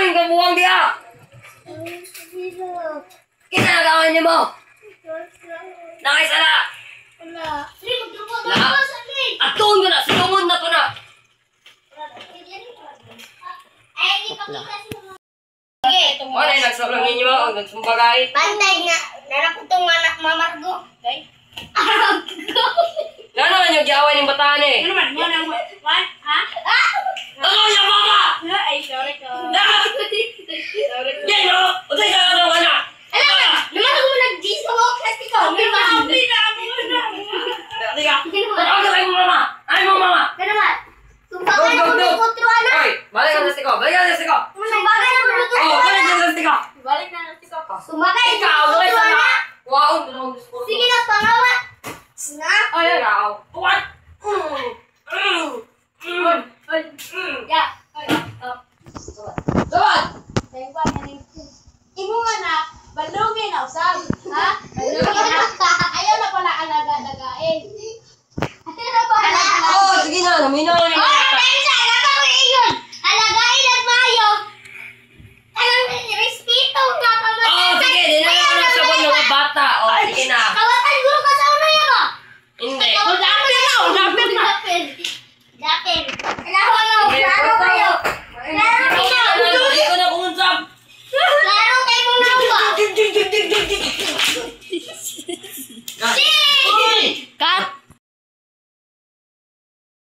Ay, kabuang dia! Kinagawan niyo mo! Nakisala! Wala! Atun ko na! Sinungod na to na! Ano yung nagsalang ninyo mo? Nagsumbagay? Pantay nga! Nanakutong anak mamargo! Ano naman yung giawan yung bataan eh? Ano man? What? Ha? Ako yung mama! Ay, sorry ko. Yan o! Utay ka ano ka na! Alam mo! Naman ako nag-G's ko ako kasi ikaw! May Hindi na ako na. Tiga! Ano ka yung mama? Ay mo mama! Kanaman! Sumbagay na kung nagkutro anak! Oy! Balik ka na siko! Balik ka na siko! Sumbagay na kung nagkutro Oh! Balik anak! ka na siko! Balik na natin ka pa. Sumbagay na Ikaw! kung Balik nagkutro ka na! anak! Wow! Sige na, pangawa! Na? Ay! Ikaw! What? Ay. Ya!